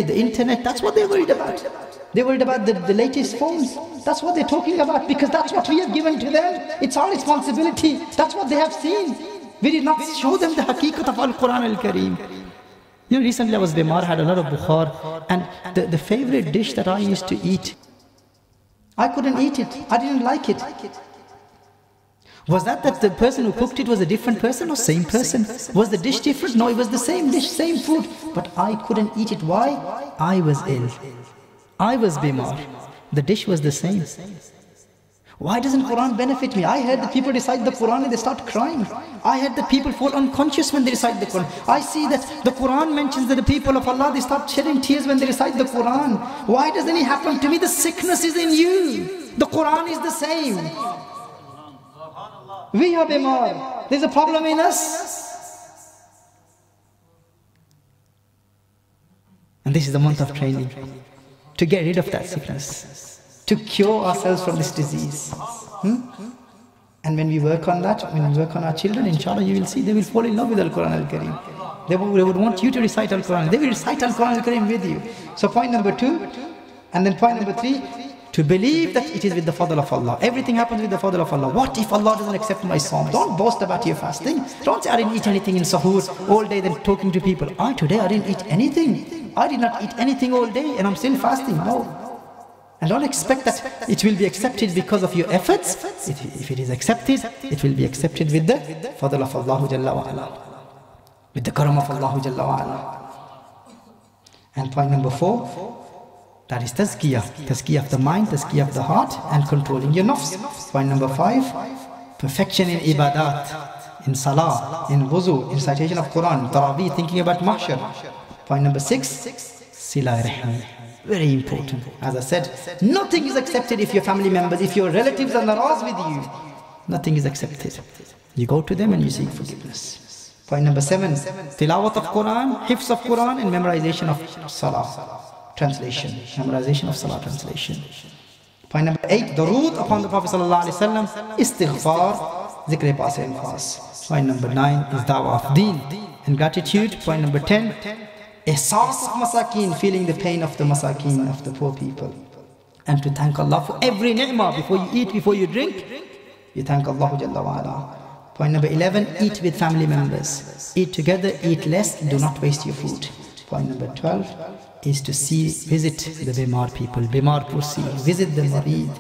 the internet, that's what they're worried about. They're worried about the latest phones. That's what they're talking about, because that's what we have given to them. It's our responsibility. That's what they have seen. We did not show them the haqiqat of Al-Quran Al-Kareem. You know, recently I was Bimar, had a lot of bukhar, and the favorite dish that I used to eat, I couldn't eat it. I didn't like it. Was that the person who cooked it was a different person or same person? Was the dish different? No, it was the same dish, same food. But I couldn't eat it. Why? I was ill. I was Bimar. The dish was the same. Why doesn't Quran benefit me? I heard the people recite the Quran and they start crying. I heard the people fall unconscious when they recite the Quran. I see that the Quran mentions that the people of Allah, they start shedding tears when they recite the Quran. Why doesn't it happen to me? The sickness is in you. The Quran is the same. We are Bimar. There's a problem in us. And this is the month of training to get rid of that sickness, to cure ourselves from this disease. And when we work on that, when we work on our children, inshallah, you will see they will fall in love with Al-Quran Al-Kareem. They would want you to recite Al-Quran. They will recite Al-Quran Al-Kareem with you. So point number 2, and then point number 3, to believe that it is with the fadl of Allah. Everything happens with the fadl of Allah. What if Allah doesn't accept my psalm? Don't boast about your fasting. Don't say, I didn't eat anything in sahur all day, then talking to people. Today I didn't eat anything. I did not eat anything all day and I'm still fasting. No. And don't expect that it will be accepted because of your efforts. If it is accepted, it will be accepted with the fadl of Allah Jalla wa Ala, with the karam of Allah Jalla wa Ala. And point number 4, that is tazkiyah. Tazkiyah of the mind, tazkiyah of the heart, and controlling your nafs. Point number 5, perfection in ibadat, in salah, in wuzu, in citation of Quran, tarawih, thinking about mahshar. Point number 6, sila rahim. Very important. As I said, nothing is accepted if your family members, if your relatives are naraz with you. Nothing is accepted. You go to them and you seek forgiveness. Point number 7, tilawat of Quran, hifz of Quran, and memorization of salah. Translation, memorization of salah translation. Point number 8, durood upon the Prophet sallallahu alaihi wasallam, istighfar, zikr paas and fast. Point number 9 is da'wah of deen and gratitude. Point number 10, ihsas of masakin, feeling the pain of the masakin, of the poor people, and to thank Allah for every ni'mah. Before you eat, before you drink, you thank Allah Jalla wa Ala. Point number 11, eat with family members. Eat together, eat less, do not waste your food. Point number 12 is to visit the Bimar people, Bimar Pursi, visit the Marid,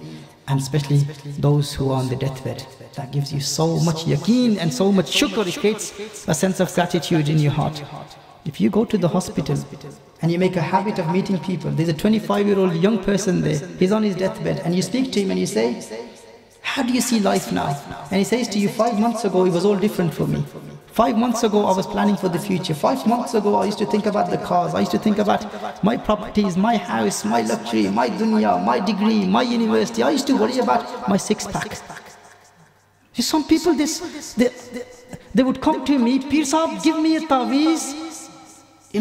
and especially those who are on the deathbed. That gives you so much yaqeen and so much shukr. It creates a sense of gratitude in your heart. If you go to the hospital and you make a habit of meeting people, there's a 25-year-old young person there, he's on his deathbed, and you speak to him and you say, how do you see life now? And he says to you, 5 months ago it was all different for me. 5 months ago I was planning for the future. 5 months ago I used to think about the cars. I used to think about my properties, my house, my luxury, my dunya, my degree, my university. I used to worry about my six-pack. Some people, they would come to me, Pir Sahab, give me a taweez,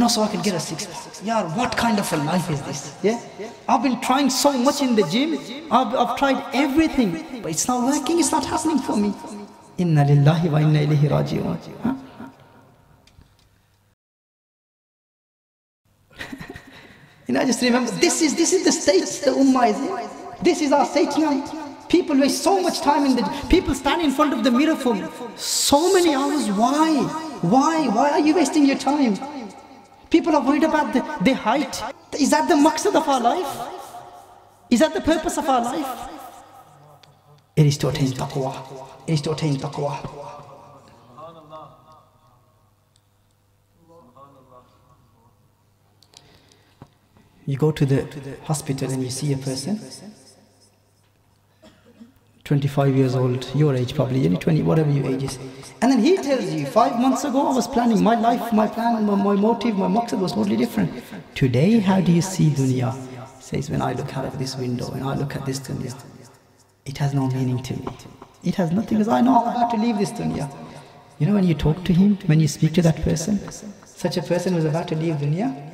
so I can get a six-pack. Yeah, what kind of a life is this? Yeah, I've been trying so much in the gym. I've tried everything, but it's not working. It's not happening for me. Inna lillahi wa inna ilayhi raji'un. I just remember, this is the state the ummah is in. This is our state now. People waste so much time in the people stand in front of the mirror for so many hours. Why are you wasting your time? People are worried about the height. Is that the maqsad of our life? Is that the purpose of our life? It is to attain taqwa. It is to attain taqwa. You go to the hospital and you see a person, 25 years old, your age probably, 20, whatever your age is. And then he tells you, 5 months ago I was planning my life, my plan, my motive, my maqsad was totally different. Today, how do you see dunya? Says, when I look out of this window, when I look at this dunya, it has no meaning to me. It has nothing, because I know I'm about to leave this dunya. When you talk to him, when you speak to that person, such a person who's about to leave dunya,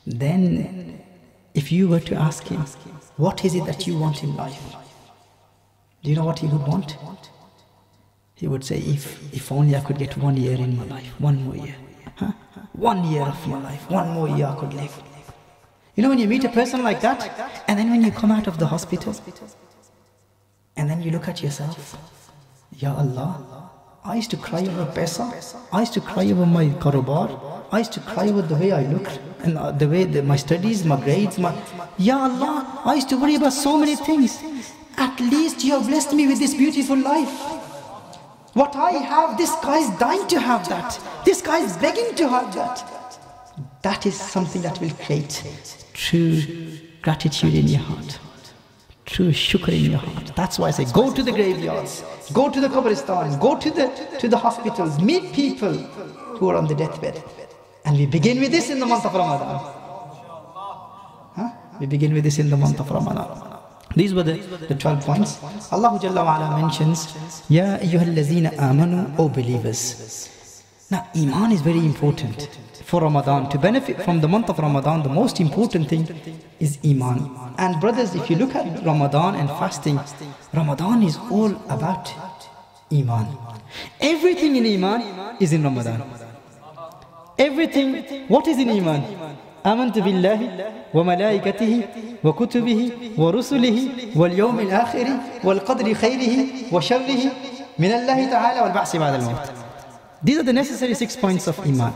then if you were to ask him, what is it that you want in life? Do you know what he would want? He would say, if only I could get 1 year in my life, 1 more year. 1 year of your life, 1 more year I could live. You know, when you meet a person like that, and then when you come out of the hospital, and then you look at yourself, Ya Allah, I used to cry over Pesa, I used to cry over my karobar, I used to cry over the way I look, and the way my studies, my grades, Ya Allah, I used to worry about so many things. At least you have blessed me with this beautiful life. What I have, this guy is dying to have that. This guy is begging to have that. That is something that will create true gratitude in your heart. True shukr in your heart. That's why I say, go to the graveyards, go to the Qabristan, go to the hospitals, meet people who are on the deathbed. And we begin with this in the month of Ramadan. Huh? We begin with this in the month of Ramadan. These were the 12 points. Allah Jalla wa Ala mentions, Ya ayyuhallazina amanu, O believers. Now, Iman is very important for Ramadan. To benefit from the month of Ramadan, the most important thing is Iman. And brothers, if you look at Ramadan and fasting, Ramadan is all about Iman. Everything in Iman is in Ramadan. Everything, what is in Iman? آمنت بالله وملائكته وكتبه ورسله واليوم الآخر والقدر خيره وشره من الله تعالى والبعث بعد الموت. These are the necessary 6 points of Iman.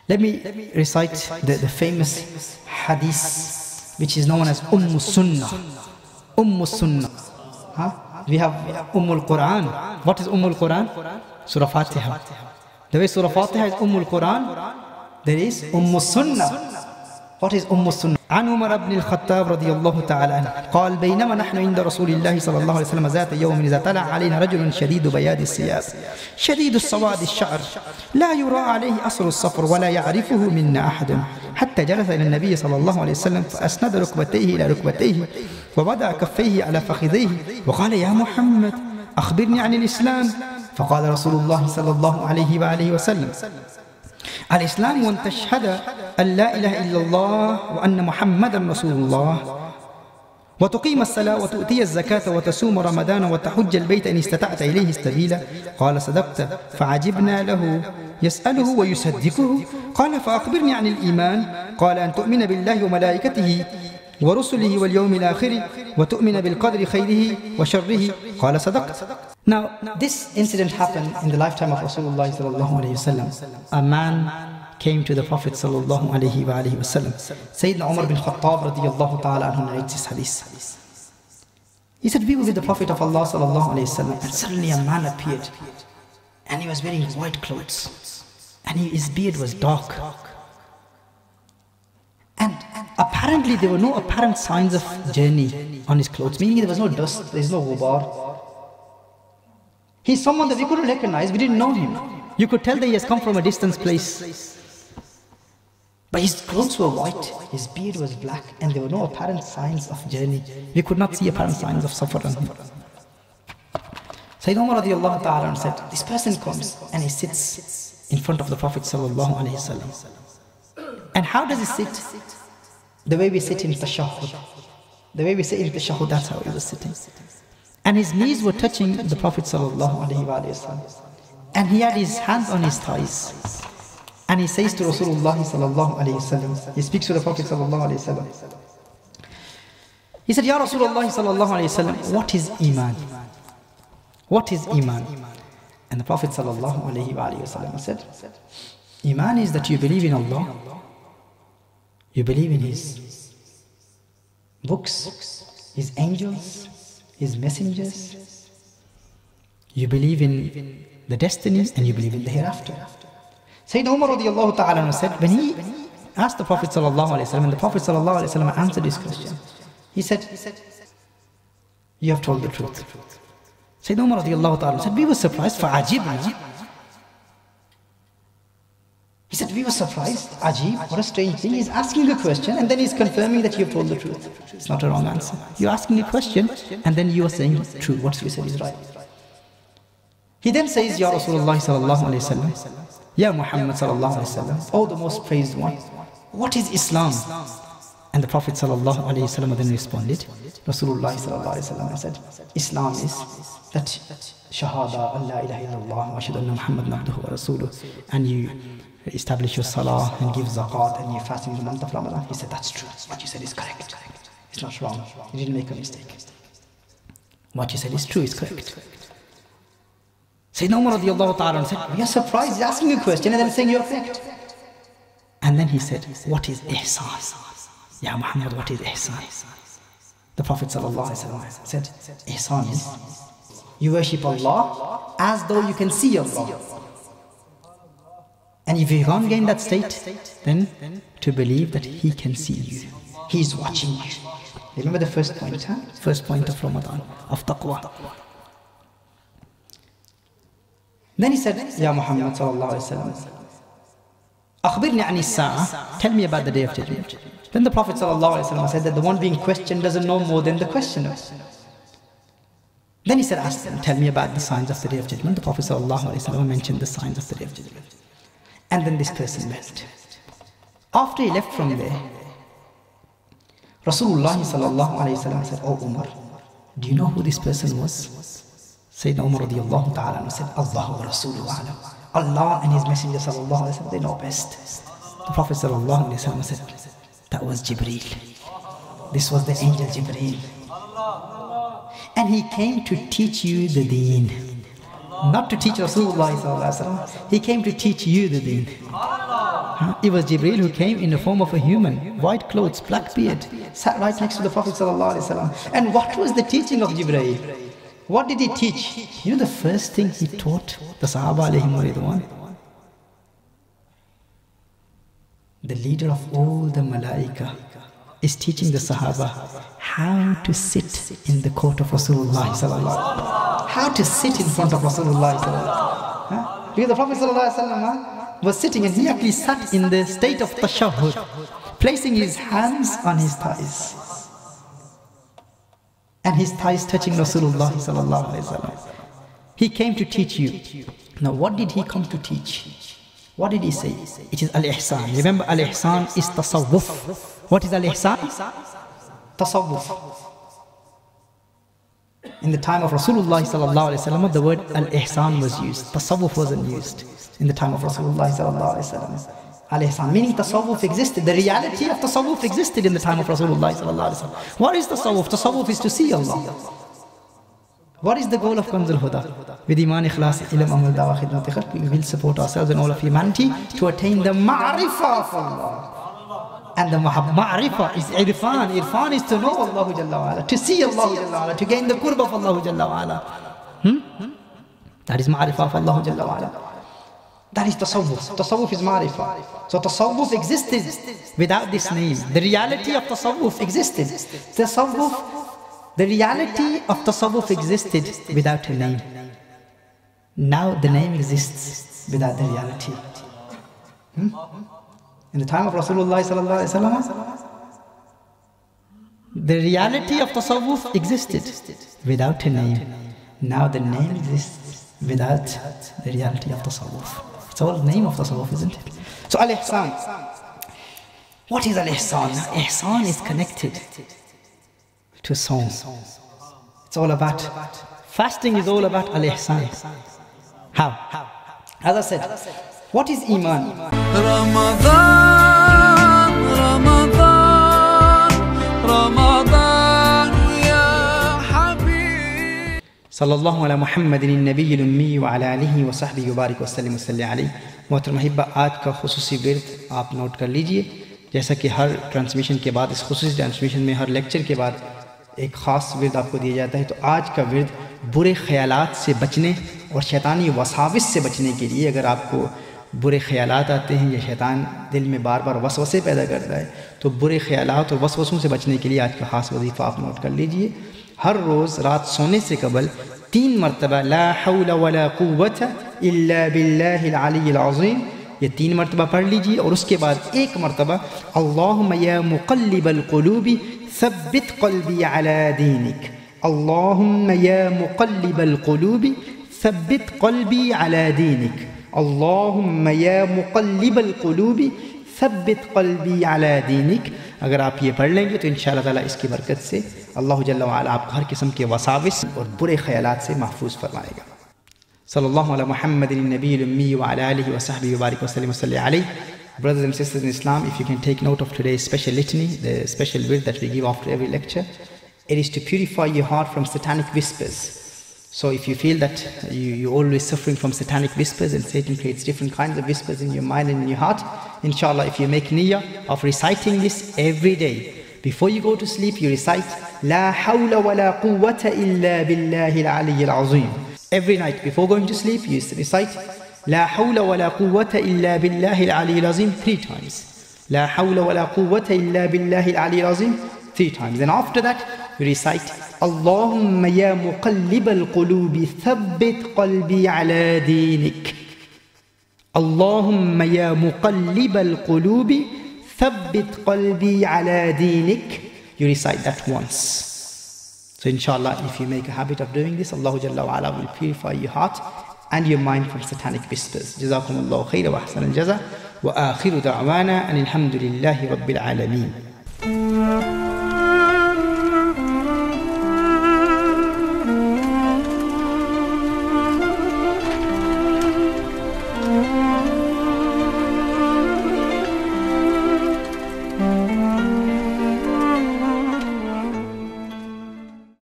Let me recite the famous hadith which is known as Sunnah. Sunnah. Huh? We have Quran. What is Quran? Surah Fatiha. The way Surah Fatiha is Quran, there is Sunnah. What is Sunnah? عن عمر بن الخطاب رضي الله تعالى عنه قال بينما نحن عند رسول الله صلى الله عليه وسلم ذات يوم إذا طلع علينا رجل شديد بياض الثياب شديد السواد الشعر لا يرى عليه أثر السفر ولا يعرفه منا أحد حتى جلس إلى النبي صلى الله عليه وسلم فأسند ركبتيه إلى ركبتيه ووضع كفيه على فخذيه وقال يا محمد أخبرني عن الإسلام فقال رسول الله صلى الله عليه وآله وسلم الإسلام أن تشهد أن لا إله إلا الله وأن محمدا رسول الله وتقيم الصلاة وتؤتي الزكاة وتصوم رمضان وتحج البيت إن استطعت إليه السبيل قال صدقت فعجبنا له يسأله ويصدقه قال فأخبرني عن الإيمان قال أن تؤمن بالله وملائكته ورسله واليوم الآخر وتؤمن بالقدر خيره وشره قال صدقت. Now, this incident happened in the lifetime of Rasulullah sallallahu alayhi wasallam. A man came to the Prophet sallallahu alayhi wasallam. Sayyidina Umar bin Khattab radiyallahu ta'ala anhu narrates this hadith. He said, we were with the Prophet of Allah sallallahu alayhi wasallam, and suddenly a man appeared, and he was wearing white clothes, and his beard was dark. And apparently there were no apparent signs of journey on his clothes, meaning there was no dust, there is no ghubar. He's someone that we couldn't recognize, we didn't know him. You could tell that he has come from a distant place. But his clothes were white, his beard was black, and there were no apparent signs of journey. We could not see apparent signs of safar on him. Sayyidina Umar radiallahu ta'ala said, this person comes and he sits in front of the Prophet sallallahu alayhi wasallam. And how does he sit? The way we sit in tashahhud. The way we sit in tashahhud, that's how he was sitting. And his knees were touching the Prophet sallallahu alaihi wasallam. And he had his hands on his thighs. And he says to Rasulullah sallallahu alaihi wasallam, he speaks to the Prophet sallallahu alaihi wasallam. He said, Ya Rasulullah sallallahu alaihi wasallam, what is Iman? What is Iman? And the Prophet sallallahu alaihi wasallam said, Iman is that you believe in Allah, you believe in His books, His angels, His messengers, you believe in the destinies, and you believe in the hereafter. Sayyidina Umar radiallahu ta'ala said, when he asked the Prophet sallallahu alaihi wasallam, and the Prophet sallallahu alaihi wasallam answered his question, he said, you have told the truth. Sayyidina Umar radiallahu ta'ala said, we were surprised, فَعَجِبْنَا. He said, we were surprised, Ajib, what a strange thing. He's asking a question and then he's confirming that you have told the truth. It's not a wrong answer. You're asking a question and then you are saying true. What you said is right. He then says, Ya Rasulullah sallallahu alayhi wa sallam, Ya Muhammad sallallahu alayhi wa sallam, oh the most praised one, what is Islam? And the Prophet sallallahu alayhi wa sallam then responded, Rasulullah sallallahu alayhi wa sallam said, Islam is that Shahada, Allah ilaha illallah, wa ashhadu anna Muhammadan abduhu wa rasuluh, and you establish your salah and give zakat and you're fasting in the month of Ramadan. He said, that's true. What you said is correct. It's not wrong. You didn't make a mistake. What you said is true, it's correct. Sayyidina Umar radiallahu ta'ala said, we are surprised, he's asking a question and then saying you're correct. And then he said, what is ihsan? Ya Muhammad, what is ihsan? The Prophet sallallahu alaihi wasallam said, ihsan is, you worship Allah as though you can see Allah. And if you can't gain that state, then to believe that He can see you. He is watching you. Remember the first point, huh? First point of Ramadan, of taqwa. Then he said, Ya Muhammad sallallahu alaihi wasallam, akhbirni ani as-sa'a, tell me about the day of judgment. Then the Prophet sallallahu alaihi wasallam said that the one being questioned doesn't know more than the questioner. Then he said, ask them, tell me about the signs of the day of judgment. The Prophet sallallahu alaihi wasallam mentioned the signs of the day of judgment. And then this person went. After he left from there, Rasulullah sallallahu alaihi wasallam said, oh Umar, do you know who this person was? Sayyidina Umar radiallahu ta'ala said, Allah wa Rasuluhu a'lam. Allah and His Messenger sallallahu alaihi wasallam, they know best. The Prophet sallallahu alaihi wasallam said, that was Jibreel. This was the angel Jibreel. And he came to teach you the deen. Not to teach Rasulullah sallallahu alaihi wasallam. He came to teach you the deen. It was Jibreel who came in the form of a human, white clothes, black beard, sat right next to the Prophet sallallahu alaihi wasallam. And what was the teaching of Jibreel? What did he teach? You know the first thing he taught the Sahaba alayhim ridwan? The leader of all the Malaika is teaching the Sahaba how to sit in the court of Rasulullah sallallahu alaihi wasallam. How to sit in front of Rasulullah sallallahu alaihi wasallam. Because the Prophet sallallahu alaihi wasallam was sitting and he actually sat in the state of tashahhud, placing his hands on his thighs. And his thighs touching Rasulullah sallallahu alaihi wasallam. He came to teach you. Now what did he come to teach? What did he say? It is al-ihsan. Remember, al-ihsan is tasawwuf. What is al-ihsan? Tasawwuf. In the time of Rasulullah sallallahu alaihi wasallam, the word al-ihsan was used. Tasawwuf wasn't used in the time of Rasulullah sallallahu alaihi wasallam. Al-ihsan, meaning tasawwuf existed. The reality of tasawwuf existed in the time of Rasulullah sallallahu alaihi wasallam. What is tasawwuf? Tasawwuf is to see Allah. What is the goal of Kanzul Huda? With Iman, Ikhlas, Ilm, Amal, Dawah, Khidmat, Khalq, we will support ourselves and all of humanity to attain the ma'rifah of Allah. And the ma'rifah is irfan. Irfan is to know Allah Jalla wa Ala, to see Allah Jalla wa Ala, to gain the qurb of Allah Jalla wa Ala. That is ma'rifah of Allah Jalla wa Ala. That is tasawwuf. Tasawwuf is ma'rifah. So tasawwuf existed without this name. The reality of tasawwuf existed. The reality of tasawwuf existed without a name. Now the name exists without the reality. In the time of Rasulullah sallallahu alaihi wasallam, the reality of tasawwuf existed without a name. Now the name exists without the reality of tasawwuf. It's all the name of tasawwuf, isn't it? So al-ihsan. What is al-ihsan? Ihsan is connected to song. It's all about, fasting is all about al-ihsan. How? As I said, what is Iman? Ramadan, Ramadan, Ramadan, ya Habib. Sallallahu ala Muhammadin al-Nabiy al-Ummi wa ala alihi wa sahbihi wa barik wa sallim wa salli alayhi. Muhtaram ahibba, आज का खुसूसी विर्द आप note कर लीजिए. जैसा कि हर transmission के बाद, इस खुसूसी ट्रांसमिशन में हर लेक्चर के बाद एक ख़ास विर्द आपको दिया जाता है, तो आज का विर्द बुरे ख़यालात से बचने और शैतानी वसाविस से बचने के लिए, अगर आपको बुरे ख़यालात आते हैं या शैतान दिल में बार बार वसवसे पैदा करता है, तो बुरे ख़यालात और वसवसों से बचने के लिए आज का ख़ास वजीफ़ा आप नोट कर लीजिए. हर रोज़ रात सोने से कबल 3 मरतबा ला हौला वला कुव्वता इल्ला बिल्लाहिल अलीय्यिल अज़ीम, ये 3 मरतबा पढ़ लीजिए. और उसके बाद 1 मरतबा अल्लाहुम्मा या मुक़ल्लिबल क़ुलूबि सब्बित क़ल्बी अला दीनिक, अल्लाहुम्मा या मुक़ल्लिबल क़ुलूबि सब्बित क़ल्बी अला दीनिक, अल्लाहुम्मा या मुक़ल्लिबल क़ुलूबि सब्बित क़ल्बी अला दीनिक. अगर आप ये पढ़ लेंगे तो इंशाअल्लाह ताला इसकी बरकत से अल्लाह जल्ला व अला आपको हर किस्म के वसाविस और बुरे ख़यालात से महफूज फरमाएगा. Sallallahu ala Muhammadin nabiyil ummi wa ala alihi wa sahbihi wa barik wa sallim wa salli alayhi. Brothers and sisters in Islam, if you can take note of today's special litany, the special wird that we give after every lecture, it is to purify your heart from satanic whispers. So if you feel that you're always suffering from satanic whispers and Satan creates different kinds of whispers in your mind and in your heart, inshallah, if you make niyyah of reciting this every day, before you go to sleep, you recite, La hawla wa la quwwata illa billahi al-aliyyil azim. Every night, before going to sleep, you recite, La hawla wa la quwwata illa billahi al-aliyyil azim 3 times. La hawla wa la quwwata illa billahi al-aliyyil azim 3 times. And after that, you recite, Allahumma ya muqallib al-qulubi thabbit qalbi ala dinik. Allahumma ya muqallib al-qulubi thabbit qalbi ala dinik. You recite that once. So inshallah, if you make a habit of doing this, Allah Jalla wa Ala will purify your heart and your mind from satanic whispers. Jazakumullahu khayra wa ahsan al-jaza wa akhiru da'wana and alhamdulillahi rabbil alameen.